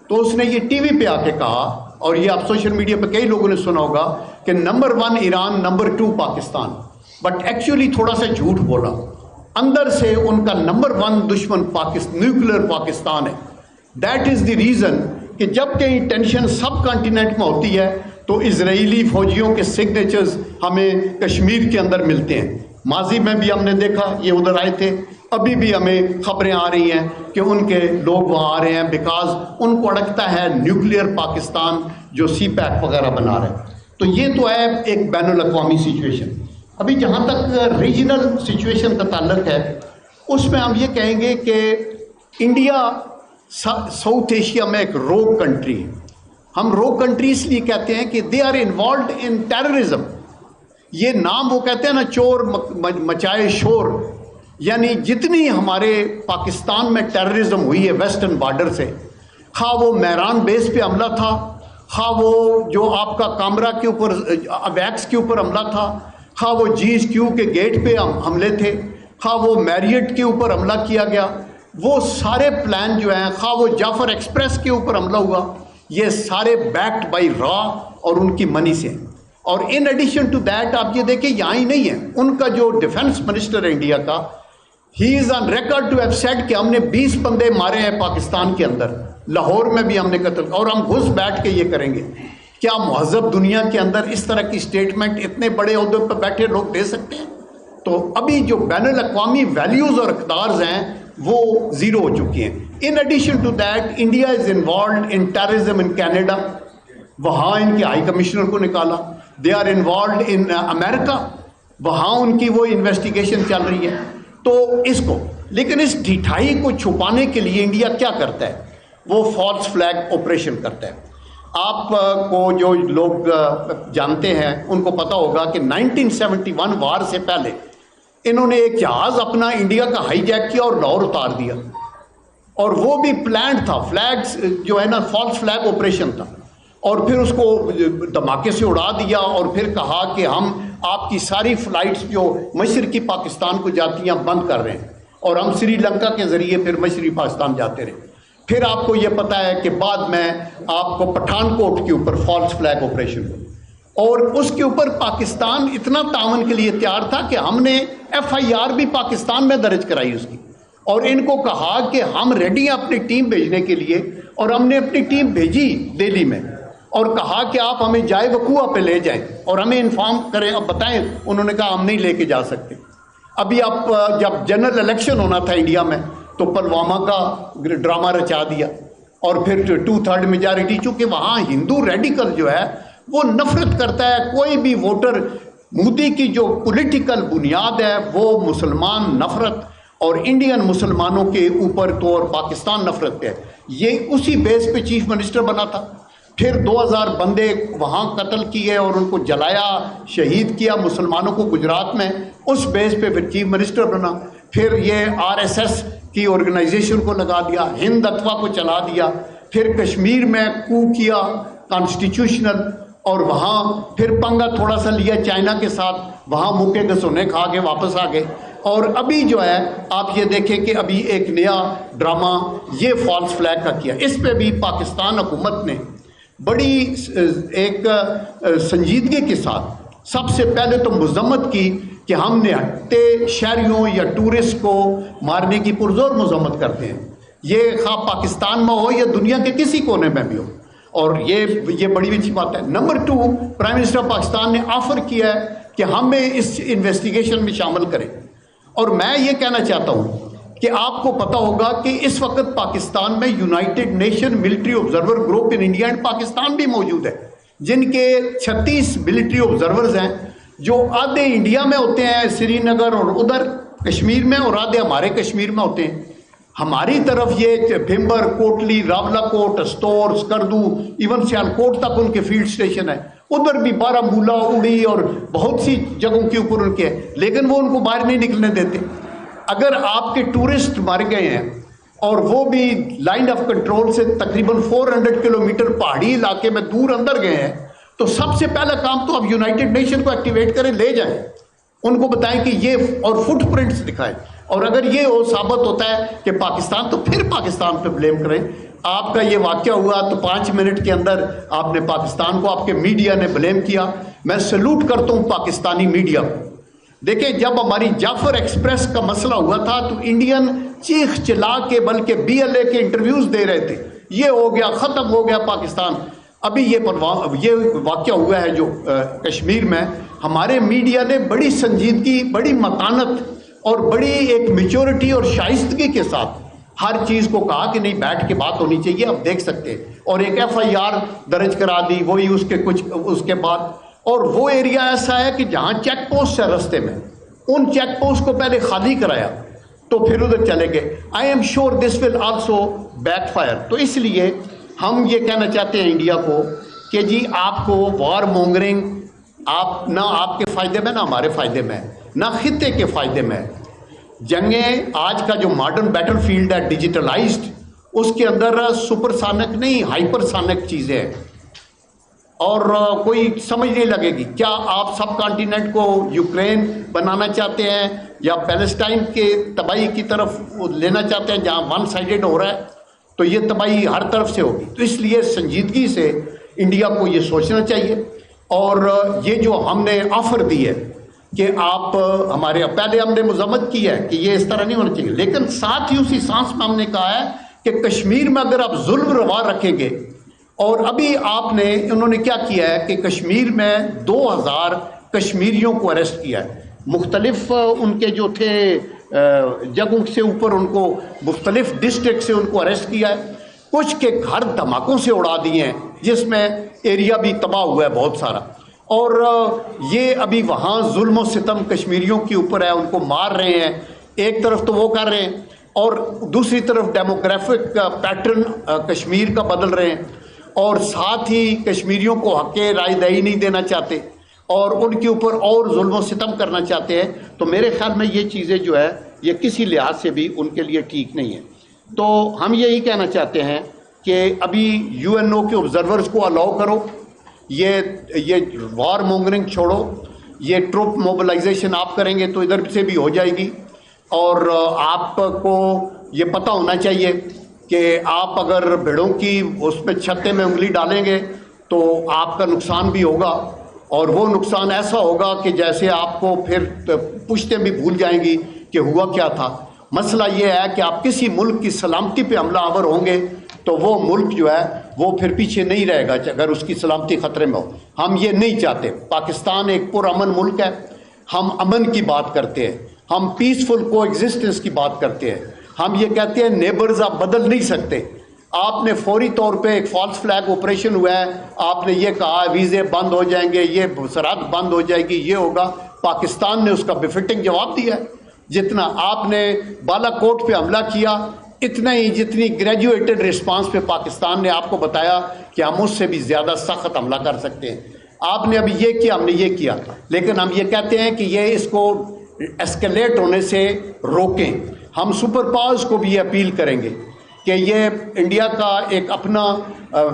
تو اس نے یہ ٹی وی پہ آ کے کہا، اور یہ آپ سوشل میڈیا پہ کئی لوگوں نے سنا ہوگا، کہ number 1 Iran, number 2 Pakistan. But actually تھوڑا سا جھوٹ بولا، اندر سے ان کا نمبر 1 دشمن نیوکلیر پاکستان ہے۔ دیٹ از دی ریزن کہ جب کہیں ٹینشن سب کانٹیننٹ میں ہوتی ہے تو اسرائیلی فوجیوں کے سگنیچرز ہمیں کشمیر کے اندر ملتے ہیں۔ ماضی میں بھی ہم نے دیکھا یہ ادھر آئے تھے، ابھی بھی ہمیں خبریں آ رہی ہیں کہ ان کے لوگ وہاں آ رہے ہیں بیکاز ان کو اڑکتا ہے نیوکلیئر پاکستان جو سی پیک وغیرہ بنا رہے ہیں۔ تو یہ تو ہے ایک بین الاقوامی سچویشن۔ ابھی جہاں تک ریجنل سچویشن کا تعلق ہے، اس میں ہم یہ کہیں گے کہ انڈیا ساؤتھ ایشیا میں ایک روگ کنٹری ہے۔ ہم روگ کنٹری اس لیے کہتے ہیں کہ they are involved in terrorism. یہ نام وہ کہتے ہیں نا، چور مچائے شور، یعنی جتنی ہمارے پاکستان میں ٹیررزم ہوئی ہے ویسٹرن بارڈر سے، خواہ وہ میران بیس پہ حملہ تھا، خواہ وہ جو آپ کا کامرا کے اوپر ویکس کے اوپر حملہ تھا، خواہ وہ GSQ کے گیٹ پہ حملے تھے، خواہ وہ میریٹ کے اوپر حملہ کیا گیا، وہ سارے پلان جو ہیں، خواہ وہ جعفر ایکسپریس کے اوپر حملہ ہوا، یہ سارے بیکڈ بائی را اور ان کی منی سے۔ اور ان ایڈیشن ٹو دیٹ آپ یہ دیکھیں یہاں ہی نہیں ہے، ان کا جو ڈیفنس منسٹر ہے انڈیا کا، he is on record to have said کہ ہم نے 20 بندے مارے ہیں پاکستان کے اندر، لاہور میں بھی ہم نے قتل، اور ہم گھس بیٹھ کے یہ کریں گے۔ کیا مہذب دنیا کے اندر اس طرح کی اسٹیٹمنٹ اتنے بڑے عہدے پر بیٹھے لوگ دے سکتے ہیں؟ تو ابھی جو بین الاقوامی ویلیوز اور اقدارز ہیں وہ زیرو ہو چکی ہیں۔ In addition to that India is involved in terrorism in Canada, وہاں ان کے ہائی کمشنر کو نکالا۔ دے آر انوالوڈ ان امریکہ، وہاں ان کی وہ انویسٹیگیشن چل رہی ہے۔ تو اس کو، لیکن اس ڈھیٹائی کو چھپانے کے لیے انڈیا کیا کرتا ہے؟ وہ فالس فلیگ آپریشن کرتا ہے۔ آپ کو جو لوگ جانتے ہیں ان کو پتہ ہوگا کہ 1971 وار سے پہلے انہوں نے ایک جہاز اپنا انڈیا کا ہائی جیک کیا اور لاہور اتار دیا، اور وہ بھی پلانڈ تھا، فلیگز جو ہے نا فالس فلیگ آپریشن تھا، اور پھر اس کو دھماکے سے اڑا دیا، اور پھر کہا کہ ہم آپ کی ساری فلائٹس جو مشرقی پاکستان کو جاتی ہیں بند کر رہے ہیں، اور ہم سری لنکا کے ذریعے پھر مشرقی پاکستان جاتے رہے۔ پھر آپ کو یہ پتہ ہے کہ بعد میں آپ کو پٹھان کوٹ کے اوپر فالس فلیگ آپریشن ہوا، اور اس کے اوپر پاکستان اتنا تعاون کے لیے تیار تھا کہ ہم نے FIR بھی پاکستان میں درج کرائی اس کی، اور ان کو کہا کہ ہم ریڈی ہیں اپنی ٹیم بھیجنے کے لیے، اور ہم نے اپنی ٹیم بھیجی دہلی میں، اور کہا کہ آپ ہمیں جائے وقوع پہ لے جائیں اور ہمیں انفارم کریں، اب بتائیں۔ انہوں نے کہا ہم نہیں لے کے جا سکتے۔ ابھی آپ جب جنرل الیکشن ہونا تھا انڈیا میں تو پلوامہ کا ڈرامہ رچا دیا، اور پھر 2/3 میجارٹی، چونکہ وہاں ہندو ریڈیکل جو ہے وہ نفرت کرتا ہے، کوئی بھی ووٹر، مودی کی جو پولیٹیکل بنیاد ہے وہ مسلمان نفرت اور انڈین مسلمانوں کے اوپر تو، اور پاکستان نفرت پہ ہے، یہ اسی بیس پہ چیف منسٹر بنا تھا۔ پھر 2000 بندے وہاں قتل کیے اور ان کو جلایا، شہید کیا مسلمانوں کو گجرات میں، اس بیس پہ پھر چیف منسٹر بنا۔ پھر یہ RSS کی آرگنائزیشن کو لگا دیا، ہند اتوا کو چلا دیا، پھر کشمیر میں کو کیا کانسٹیٹیوشنل، اور وہاں پھر پنگا تھوڑا سا لیا چائنا کے ساتھ، وہاں موقع کے سونے کھا کے واپس آ گئے. اور ابھی جو ہے آپ یہ دیکھیں کہ ابھی ایک نیا ڈرامہ یہ فالس فلیگ کا کیا. اس پہ بھی پاکستان حکومت نے بڑی ایک سنجیدگی کے ساتھ سب سے پہلے تو مذمت کی کہ ہم نے ہٹتے شہریوں یا ٹورسٹ کو مارنے کی پرزور مذمت کرتے ہیں. یہ خواہ پاکستان میں ہو یا دنیا کے کسی کونے میں بھی ہو، اور یہ بڑی اچھی بات ہے. نمبر 2، پرائم منسٹر پاکستان نے آفر کیا ہے کہ ہمیں اس انویسٹیگیشن میں شامل کریں. اور میں یہ کہنا چاہتا ہوں کہ آپ کو پتہ ہوگا کہ اس وقت پاکستان میں United nation military observer group in India and Pakistan بھی موجود ہے، جن کے 36 ملٹری آبزرورز ہیں، جو آدھے انڈیا میں ہوتے ہیں سری نگر اور ادھر کشمیر میں، اور آدھے ہمارے کشمیر میں ہوتے ہیں. ہماری طرف یہ بھمبر، کوٹلی، راولا کوٹ، استور، اسکردو، ایون سیالکوٹ تک ان کے فیلڈ اسٹیشن ہے. ادھر بھی بارہ مولہ، اڑی اور بہت سی جگہوں کے اوپر ان کے ہیں، لیکن وہ ان کو باہر نہیں نکلنے دیتے. اگر آپ کے ٹورسٹ مر گئے ہیں اور وہ بھی لائن آف کنٹرول سے تقریباً 400 کلومیٹر پہاڑی علاقے میں دور اندر گئے ہیں، تو سب سے پہلا کام تو آپ یونائٹڈ نیشن کو ایکٹیویٹ کریں، لے جائیں، ان کو بتائیں کہ یہ، اور فٹ پرنٹس دکھائیں. اور اگر یہ ثابت ہوتا ہے کہ پاکستان، تو پھر پاکستان پہ بلیم کریں. آپ کا یہ واقعہ ہوا تو 5 منٹ کے اندر آپ نے پاکستان کو، آپ کے میڈیا نے بلیم کیا. میں سلوٹ کرتا ہوں پاکستانی میڈیا کو. دیکھیں، جب ہماری جعفر ایکسپریس کا مسئلہ ہوا تھا تو انڈین چیخ چلا کے بلکہ BLA کے انٹرویوز دے رہے تھے، یہ ہو گیا، ختم ہو گیا پاکستان. ابھی یہ واقعہ ہوا ہے جو کشمیر میں، ہمارے میڈیا نے بڑی سنجیدگی، بڑی متانت اور بڑی ایک میچورٹی اور شائستگی کے ساتھ ہر چیز کو کہا کہ نہیں، بیٹھ کے بات ہونی چاہیے. آپ دیکھ سکتے ہیں، اور ایک FIR درج کرا دی وہی اس کے بعد. اور وہ ایریا ایسا ہے کہ جہاں چیک پوسٹ ہے رستے میں، ان چیک پوسٹ کو پہلے خالی کرایا تو پھر ادھر چلے گئے. I am sure this will also back fire. تو اس لیے ہم یہ کہنا چاہتے ہیں انڈیا کو کہ جی، آپ کو وار مونگرنگ آپ نہ آپ کے فائدے میں، نہ ہمارے فائدے میں، نہ خطے کے فائدے میں. جنگیں، آج کا جو ماڈرن بیٹل فیلڈ ہے ڈیجیٹلائزڈ، اس کے اندر سپر سانک نہیں، ہائپر سانک چیزیں ہیں، اور کوئی سمجھ نہیں لگے گی. کیا آپ سب کانٹیننٹ کو یوکرین بنانا چاہتے ہیں یا پیلسٹائن کے تباہی کی طرف لینا چاہتے ہیں، جہاں ون سائیڈڈ ہو رہا ہے؟ تو یہ تباہی ہر طرف سے ہوگی. تو اس لیے سنجیدگی سے انڈیا کو یہ سوچنا چاہیے. اور یہ جو ہم نے آفر دی ہے کہ آپ ہمارے، پہلے ہم نے مذمت کی ہے کہ یہ اس طرح نہیں ہونا چاہیے، لیکن ساتھ ہی اسی سانس میں ہم نے کہا ہے کہ کشمیر میں اگر آپ ظلم روا رکھیں گے، اور ابھی انہوں نے کیا کیا ہے کہ کشمیر میں 2000 کشمیریوں کو اریسٹ کیا ہے، مختلف ان کے جو تھے جگہوں سے اوپر، ان کو مختلف ڈسٹرکٹ سے ان کو اریسٹ کیا ہے. کچھ کے گھر دھماکوں سے اڑا دیے ہیں، جس میں ایریا بھی تباہ ہوا ہے بہت سارا. اور یہ ابھی وہاں ظلم و ستم کشمیریوں کے اوپر ہے، ان کو مار رہے ہیں. ایک طرف تو وہ کر رہے ہیں، اور دوسری طرف ڈیموگرافک پیٹرن کشمیر کا بدل رہے ہیں، اور ساتھ ہی کشمیریوں کو حق رائے دہی نہیں دینا چاہتے، اور ان کے اوپر اور ظلم و ستم کرنا چاہتے ہیں. تو میرے خیال میں یہ چیزیں جو ہے یہ کسی لحاظ سے بھی ان کے لیے ٹھیک نہیں ہے. تو ہم یہی کہنا چاہتے ہیں کہ ابھی UNO کے آبزرورز کو الاؤ کرو، یہ وار مونگرنگ چھوڑو. یہ ٹروپ موبلائزیشن آپ کریں گے تو ادھر سے بھی ہو جائے گی. اور آپ کو یہ پتہ ہونا چاہیے کہ آپ اگر بھیڑوں کی اس پہ چھتے میں انگلی ڈالیں گے تو آپ کا نقصان بھی ہوگا، اور وہ نقصان ایسا ہوگا کہ جیسے آپ کو پھر پشتیں بھی بھول جائیں گی کہ ہوا کیا تھا. مسئلہ یہ ہے کہ آپ کسی ملک کی سلامتی پہ حملہ آور ہوں گے تو وہ ملک جو ہے وہ پھر پیچھے نہیں رہے گا اگر اس کی سلامتی خطرے میں ہو. ہم یہ نہیں چاہتے. پاکستان ایک پرامن ملک ہے، ہم امن کی بات کرتے ہیں، ہم پیسفل کو ایگزسٹنس کی بات کرتے ہیں. ہم یہ کہتے ہیں نیبرز آپ بدل نہیں سکتے. آپ نے فوری طور پہ ایک فالس فلیگ آپریشن ہوا ہے، آپ نے یہ کہا ویزے بند ہو جائیں گے، یہ سرحد بند ہو جائے گی، یہ ہوگا. پاکستان نے اس کا بفٹنگ جواب دیا ہے. جتنا آپ نے بالا کوٹ پہ حملہ کیا، اتنا ہی جتنی گریجویٹڈ رسپانس پہ پاکستان نے آپ کو بتایا کہ ہم اس سے بھی زیادہ سخت حملہ کر سکتے ہیں. آپ نے ابھی یہ کیا، ہم نے یہ کیا، لیکن ہم یہ کہتے ہیں کہ یہ اس کو ایسکیلیٹ ہونے سے روکیں. ہم سپر پاورز کو بھی یہ اپیل کریں گے کہ یہ انڈیا کا ایک اپنا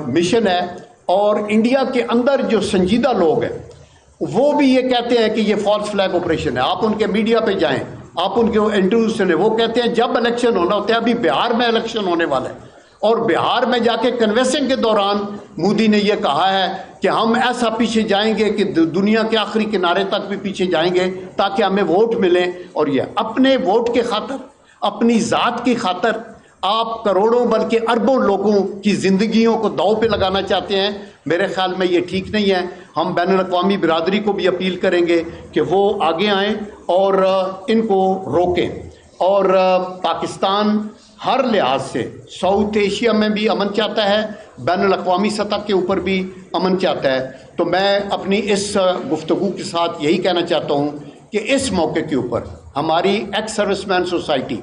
مشن ہے، اور انڈیا کے اندر جو سنجیدہ لوگ ہیں وہ بھی یہ کہتے ہیں کہ یہ فالس فلیگ آپریشن ہے. آپ ان کے میڈیا پہ جائیں، آپ ان کے انٹرویو سنیں، وہ کہتے ہیں جب الیکشن ہونا ہوتا ہے، ابھی بہار میں الیکشن ہونے والا ہے، اور بہار میں جا کے کنوینسنگ کے دوران مودی نے یہ کہا ہے کہ ہم ایسا پیچھے جائیں گے کہ دنیا کے آخری کنارے تک بھی پیچھے جائیں گے تاکہ ہمیں ووٹ ملیں. اور یہ اپنے ووٹ کے خاطر، اپنی ذات کی خاطر آپ کروڑوں بلکہ اربوں لوگوں کی زندگیوں کو داؤ پہ لگانا چاہتے ہیں. میرے خیال میں یہ ٹھیک نہیں ہے. ہم بین الاقوامی برادری کو بھی اپیل کریں گے کہ وہ آگے آئیں اور ان کو روکیں. اور پاکستان ہر لحاظ سے ساؤتھ ایشیا میں بھی امن چاہتا ہے، بین الاقوامی سطح کے اوپر بھی امن چاہتا ہے. تو میں اپنی اس گفتگو کے ساتھ یہی کہنا چاہتا ہوں کہ اس موقع کے اوپر ہماری ایکس سروس مین سوسائٹی،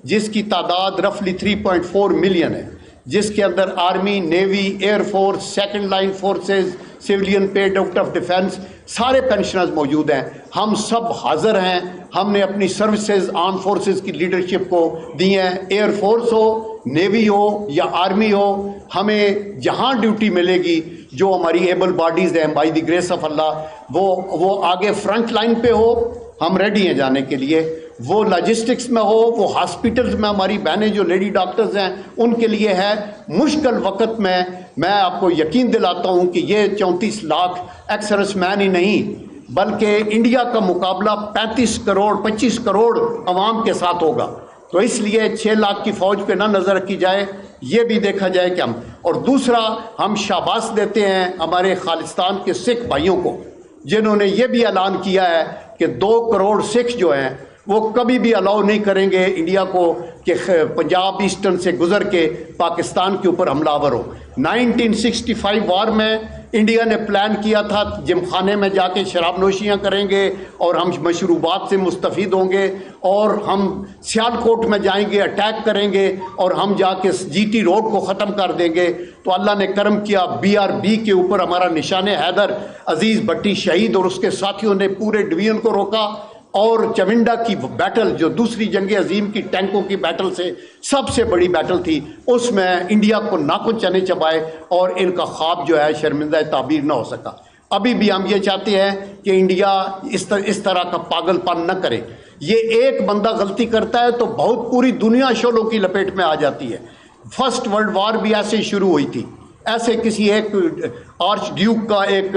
جس کی تعداد رفلی 3.4 ملین ہے، جس کے اندر army, navy, air force, second line forces, civilian paid out of defence, سارے پینشنرز موجود ہیں. ہم سب حاضر ہیں. ہم نے اپنی سروسز آرم فورسز کی لیڈرشپ کو دی ہیں. ایئر فورس ہو، نیوی ہو یا آرمی ہو، ہمیں جہاں ڈیوٹی ملے گی، جو ہماری ایبل باڈیز ہیں بائی دی گریس آف اللہ، وہ آگے فرنٹ لائن پہ ہو، ہم ریڈی ہیں جانے کے لیے. وہ لاجسٹکس میں ہو، وہ ہاسپٹلز میں ہماری بہنیں جو لیڈی ڈاکٹرز ہیں ان کے لیے ہے. مشکل وقت میں آپ کو یقین دلاتا ہوں کہ یہ 34 لاکھ ایکس سروس مین ہی نہیں بلکہ انڈیا کا مقابلہ 35 کروڑ 25 کروڑ عوام کے ساتھ ہوگا. تو اس لیے 6 لاکھ کی فوج پہ نہ نظر رکھی جائے، یہ بھی دیکھا جائے کہ اور دوسرا ہم شاباش دیتے ہیں ہمارے خالصتان کے سکھ بھائیوں کو، جنہوں نے یہ بھی اعلان کیا ہے کہ 2 کروڑ سکھ جو ہیں وہ کبھی بھی الاؤ نہیں کریں گے انڈیا کو کہ پنجاب ایسٹرن سے گزر کے پاکستان کے اوپر حملہ آور ہو. 1965 وار میں انڈیا نے پلان کیا تھا جم خانے میں جا کے شراب نوشیاں کریں گے اور ہم مشروبات سے مستفید ہوں گے، اور ہم سیالکوٹ میں جائیں گے، اٹیک کریں گے، اور ہم جا کے جی ٹی روڈ کو ختم کر دیں گے. تو اللہ نے کرم کیا، BRB کے اوپر ہمارا نشان حیدر عزیز بھٹی شہید اور اس کے ساتھیوں نے پورے ڈویژن کو روکا، اور چونڈا کی بیٹل جو دوسری جنگ عظیم کی ٹینکوں کی بیٹل سے سب سے بڑی بیٹل تھی، اس میں انڈیا کو ناخن چنے چبائے اور ان کا خواب جو ہے شرمندہ تعبیر نہ ہو سکا. ابھی بھی ہم یہ چاہتے ہیں کہ انڈیا اس طرح کا پاگل پن نہ کرے. یہ ایک بندہ غلطی کرتا ہے تو بہت پوری دنیا شعلوں کی لپیٹ میں آ جاتی ہے. فرسٹ ورلڈ وار بھی ایسے ہی شروع ہوئی تھی، ایسے کسی ایک آرچ ڈیوک کا ایک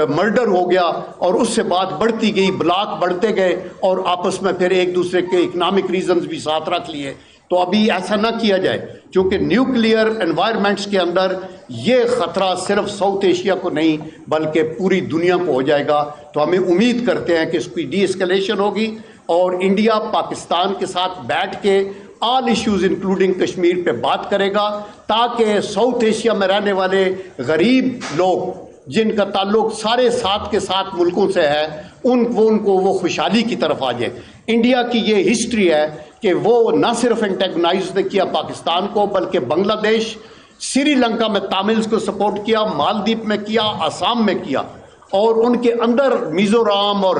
مرڈر ہو گیا اور اس سے بات بڑھتی گئی، بلاک بڑھتے گئے اور آپس میں پھر ایک دوسرے کے اکنامک ریزنز بھی ساتھ رکھ لیے. تو ابھی ایسا نہ کیا جائے، کیونکہ نیوکلیئر انوائرمنٹس کے اندر یہ خطرہ صرف ساؤتھ ایشیا کو نہیں بلکہ پوری دنیا کو ہو جائے گا. تو ہمیں امید کرتے ہیں کہ اس کی ڈی اسکلیشن ہوگی اور انڈیا پاکستان کے ساتھ بیٹھ کے آل ایشوز انکلوڈنگ کشمیر پہ بات کرے گا، تاکہ ساؤتھ ایشیا میں رہنے والے غریب لوگ جن کا تعلق سارے ساتھ کے ساتھ ملکوں سے ہے ان کو وہ خوشحالی کی طرف آ جائیں. انڈیا کی یہ ہسٹری ہے کہ وہ نہ صرف انٹیگنائز نے کیا پاکستان کو بلکہ بنگلہ دیش، سری لنکا میں تاملز کو سپورٹ کیا، مالدیپ میں کیا، آسام میں کیا، اور ان کے اندر میزورام اور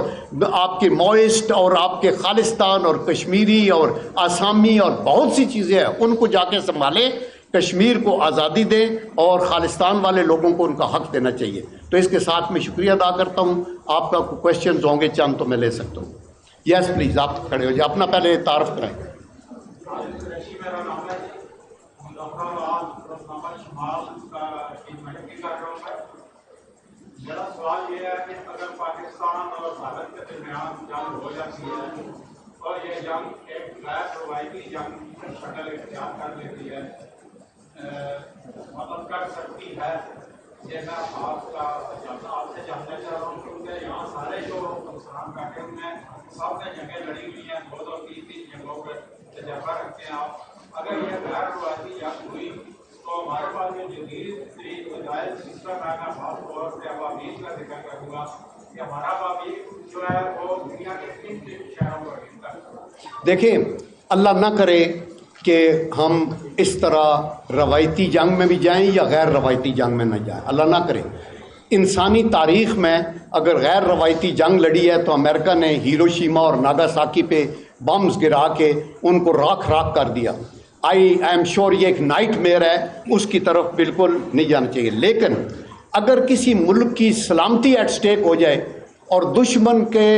آپ کے ماؤسٹ اور آپ کے خالصتان اور کشمیری اور آسامی اور بہت سی چیزیں ہیں، ان کو جا کے سنبھالیں، کشمیر کو آزادی دیں اور خالصتان والے لوگوں کو ان کا حق دینا چاہیے. تو اس کے ساتھ میں شکریہ ادا کرتا ہوں. آپ کا کوشچنز ہوں گے چند تو میں لے سکتا ہوں. یس پلیز آپ کھڑے ہو جائیں، اپنا پہلے تعارف کرائیں. میرا سوال یہ ہے کہ اگر پاکستان اور بھارت کے درمیان جنگ ہو جاتی ہے اور یہ جنگ ایک غیر روایتی جنگ شکل اختیار کر لیتی ہے، مطلب کر سکتی ہے، یہ میں آپ سے جاننا چاہ رہا ہوں کیونکہ یہاں سارے جو افسران بیٹھے ہوئے ہیں سب نے جنگیں لڑی ہوئی ہیں، 2 اور 3 جنگوں پہ تجربہ رکھتے ہیں آپ. اگر یہ غیر روایتی جنگ ہوئی تو ہمارے پاس جو جدید وسائل سسٹم ہے، میں خاص طور سے عوامین کا ذکر کروں گا کہ ہمارا عوامین جو ہے وہ دنیا کے کن شہروں پر ٹھیکتا ہے. دیکھیں، اللہ نہ کرے کہ ہم اس طرح روایتی جنگ میں بھی جائیں یا غیر روایتی جنگ میں نہ جائیں، اللہ نہ کرے. انسانی تاریخ میں اگر غیر روایتی جنگ لڑی ہے تو امریکہ نے ہیروشیما اور ناگاساکی پہ بمز گرا کے ان کو راکھ راکھ کر دیا. آئی ایم شور یہ ایک نائٹ میئر ہے, اس کی طرف بالکل نہیں جانا چاہیے. لیکن اگر کسی ملک کی سلامتی ایٹ سٹیک ہو جائے اور دشمن کے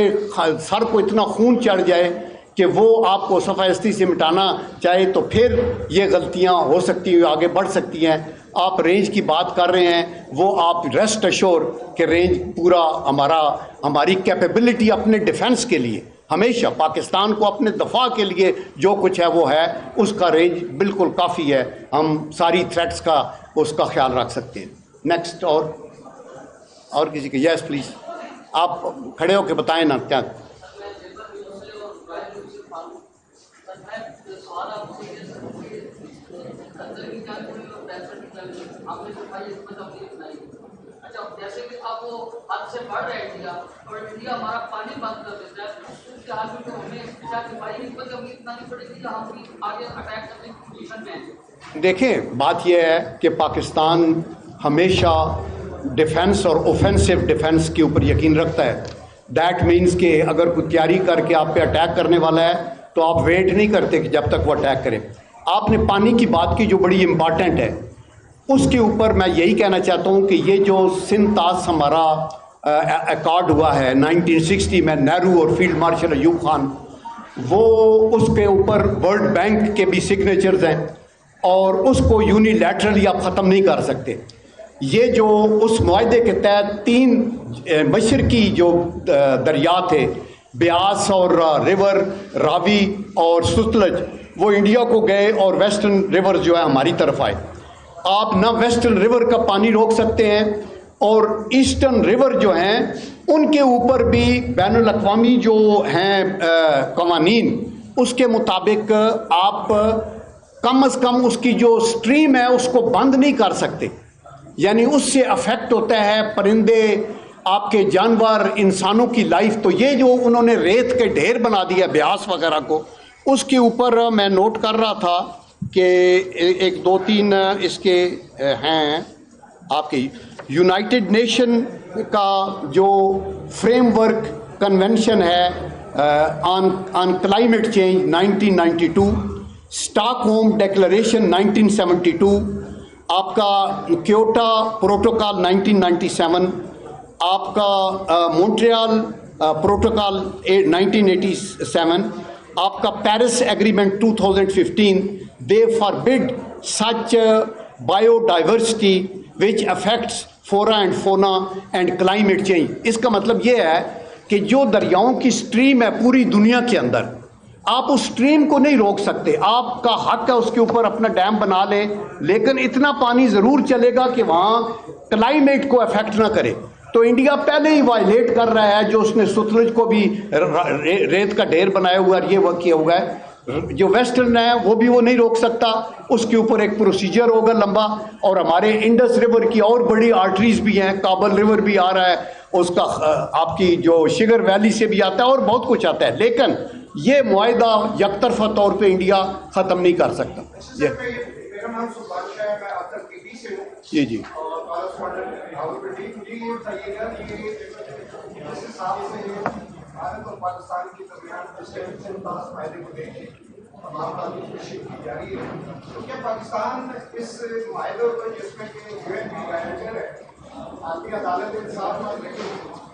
سر کو اتنا خون چڑھ جائے کہ وہ آپ کو صفحہ سے مٹانا چاہے تو پھر یہ غلطیاں ہو سکتی ہیں, آگے بڑھ سکتی ہیں. آپ رینج کی بات کر رہے ہیں, وہ آپ ریسٹ اشور کہ رینج پورا ہماری کیپیبلٹی اپنے ڈیفنس کے لیے, ہمیشہ پاکستان کو اپنے دفاع کے لیے جو کچھ ہے وہ ہے, اس کا رینج بالکل کافی ہے. ہم ساری تھریٹس کا اس کا خیال رکھ سکتے ہیں. نیکسٹ اور کسی کا؟ یس پلیز, آپ کھڑے ہو کے بتائیں نا کیا. جیسے کہ اب وہ حد سے بڑھ رہا ہے انڈیا, اور انڈیا ہمارا پانی بند کر دیتا ہے, اس کے حال میں تو ہمیں دفاعی نسبت ہمیں اتنا نہیں پڑے گی کہ ہم بھی آگے اٹیک کرنے کی پوزیشن میں ہیں. دیکھیں, بات یہ ہے کہ پاکستان ہمیشہ ڈیفنس اور اوفینسو ڈیفنس کے اوپر یقین رکھتا ہے. دیٹ مینس کہ اگر کوئی تیاری کر کے آپ پہ اٹیک کرنے والا ہے تو آپ ویٹ نہیں کرتے کہ جب تک وہ اٹیک کرے. آپ نے پانی کی بات کی جو بڑی امپارٹنٹ ہے, اس کے اوپر میں یہی کہنا چاہتا ہوں کہ یہ جو سندھ تاس ہمارا ایکارڈ ہوا ہے 1960 میں نہرو اور فیلڈ مارشل ایوب خان, وہ اس کے اوپر ورلڈ بینک کے بھی سگنیچرز ہیں اور اس کو یونیلیٹرلی آپ ختم نہیں کر سکتے. یہ جو اس معاہدے کے تحت 3 مشرقی جو دریا تھے, بیاس اور ریور راوی اور ستلج, وہ انڈیا کو گئے اور ویسٹرن ریور جو ہے ہماری طرف آئے. آپ نہ ویسٹرن ریور کا پانی روک سکتے ہیں اور ایسٹرن ریور جو ہیں ان کے اوپر بھی بین الاقوامی جو ہیں قوانین, اس کے مطابق آپ کم از کم اس کی جو سٹریم ہے اس کو بند نہیں کر سکتے. یعنی اس سے افیکٹ ہوتا ہے پرندے, آپ کے جانور, انسانوں کی لائف. تو یہ جو انہوں نے ریت کے ڈھیر بنا دیا بیاس وغیرہ کو, اس کے اوپر میں نوٹ کر رہا تھا کہ 1 2 3 اس کے ہیں آپ کے یونائٹڈ نیشن کا جو فریم ورک کنونشن ہے on climate change 1992, stock home declaration 1972, آپ کا کیوٹا پروٹوکال 1997, آپ کا مونٹریال پروٹوکال 1987, آپ کا Paris agreement 2015. they forbid such biodiversity which affects flora and fauna and climate change. اس کا مطلب یہ ہے کہ جو دریاؤں کی سٹریم ہے پوری دنیا کے اندر, آپ اس سٹریم کو نہیں روک سکتے. آپ کا حق ہے اس کے اوپر اپنا ڈیم بنا لیں, لیکن اتنا پانی ضرور چلے گا کہ وہاں کلائمیٹ کو افیکٹ نہ کرے. تو انڈیا پہلے ہی وائلیٹ کر رہا ہے, جو اس نے ستلج کو بھی ریت کا ڈھیر بنایا ہوا ہے, یہ وہ کیا ہوا ہے. جو ویسٹرن ہے وہ بھی وہ نہیں روک سکتا, اس کے اوپر ایک پروسیجر ہوگا لمبا. اور ہمارے انڈس ریور کی اور بڑی آرٹریز بھی ہیں, کابل ریور بھی آ رہا ہے, اس کا آپ کی جو شگر ویلی سے بھی آتا ہے اور بہت کچھ آتا ہے. لیکن یہ معاہدہ یک طرفہ طور پہ انڈیا ختم نہیں کر سکتا. میرا نام سبحان ہے, میں آپ تک پی سے ہوں. جی جی. اور مجھے یہ بتائیے گا کہ جس حساب سے بھارت اور پاکستان کے درمیان پچھلے معاہدے کو دیکھیں تمام تعلیم کی جاری ہے, تو کیا پاکستان اس معاہدے کو جس میں کہ یو این پی ڈائریکٹر ہے عالمی عدالت انصاف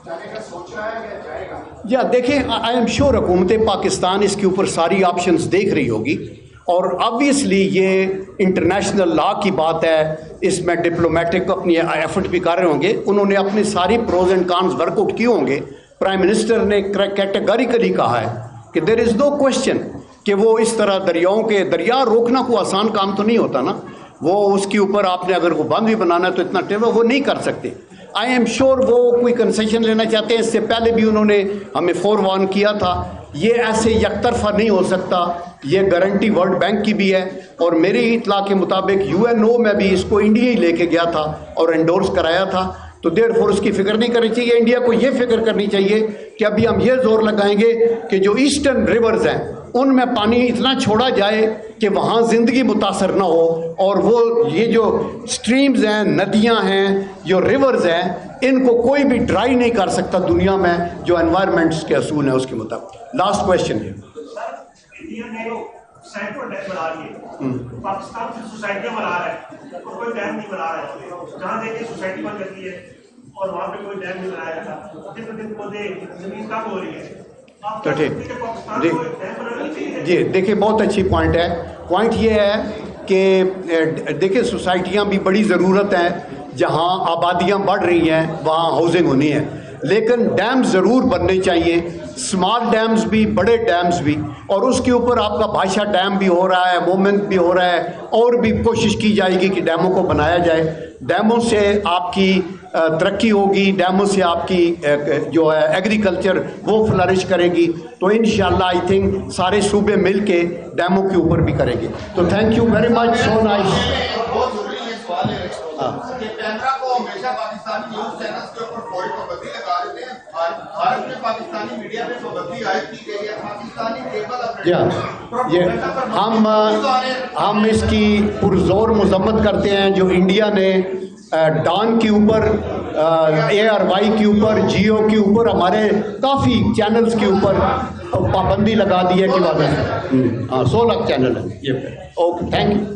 جانے کا سوچ رہا ہے یا جائے گا؟ یا دیکھیں, آئی ایم شیور حکومت پاکستان اس کے اوپر ساری آپشنز دیکھ رہی ہوگی, اور آبویسلی یہ انٹرنیشنل لا کی بات ہے, اس میں ڈپلومیٹک اپنی ایفرٹ بھی کر رہے ہوں گے. انہوں نے اپنے ساری pros and cons work out کیے ہوں گے. پرائم منسٹر نے کیٹیگریکلی کہا ہے کہ دیر از نو کوشچن کہ وہ اس طرح دریا روکنا کوئی آسان کام تو نہیں ہوتا نا. وہ اس کے اوپر آپ نے اگر وہ بند بھی بنانا ہے تو اتنا ٹائم وہ نہیں کر سکتے. آئی ایم شیور وہ کوئی کنسیشن لینا چاہتے ہیں. اس سے پہلے بھی انہوں نے ہمیں فور وارن کیا تھا. یہ ایسے یک طرفہ نہیں ہو سکتا, یہ گارنٹی ورلڈ بینک کی بھی ہے, اور میری اطلاع کے مطابق UN میں بھی اس کو انڈیا ہی لے کے گیا تھا اور انڈورس کرایا تھا. تو دیر فور اس کی فکر نہیں کرنی چاہیے. انڈیا کو یہ فکر کرنی چاہیے کہ ابھی ہم یہ زور لگائیں گے کہ جو ایسٹرن ریورز ہیں ان میں پانی اتنا چھوڑا جائے کہ وہاں زندگی متاثر نہ ہو, اور وہ یہ جو سٹریمز ہیں, ندیاں ہیں, جو ریورز ہیں, ان کو کوئی بھی ڈرائی نہیں کر سکتا دنیا میں جو انوائرمنٹس کے اصول ہیں اس کے مطابق. لاسٹ کویشچن ہے. انڈیا نے سینکڑوں ڈیم بنا لیے, پاکستان سے سوسائٹیاں بنا رہا ہے اور کوئی ڈیم نہیں بنا رہا ہے. جہاں دیکھیں سوسائٹی بن جاتی ہے اور وہاں پہ کوئی ڈیم نہیں بنایا جاتا. دن دن پودے زمین کم ہو رہی ہے. تو ٹھیک جی دیکھیں بہت اچھی پوائنٹ ہے. پوائنٹ یہ ہے کہ دیکھیں سوسائٹیاں بھی بڑی ضرورت ہیں, جہاں آبادیاں بڑھ رہی ہیں وہاں ہاؤسنگ ہونی ہے, لیکن ڈیم ضرور بننے چاہیے, اسمال ڈیمز بھی بڑے ڈیمز بھی, اور اس کے اوپر آپ کا بھاشا ڈیم بھی ہو رہا ہے, مومنٹ بھی ہو رہا ہے, اور بھی کوشش کی جائے گی کہ ڈیموں کو بنایا جائے. ڈیموں سے آپ کی ترقی ہوگی, ڈیموں سے آپ کی جو ہے ایگریکلچر وہ فلرش کرے گی. تو انشاءاللہ آئی تھنک سارے صوبے مل کے ڈیموں کے اوپر بھی کریں گے. تو thank you very much, so nice. بہت ضروری یہ سوال ہے کہ کیمرہ کو ہمیشہ پاکستانی نیوز چینلز کے اوپر فوری پابندی لگا دیتے ہیں. بھارت میں پاکستانی میڈیا میں پابندی عائد کی گئی ہے. پاکستانی کیبل ہم اس کی پرزور مذمت کرتے ہیں جو انڈیا نے ڈان کے اوپر, ARY کے اوپر, جیو کے اوپر, ہمارے کافی چینلز کے اوپر پابندی لگا دی ہے کی وجہ سے. 16 چینل ہیں یہ. Okay, thank you.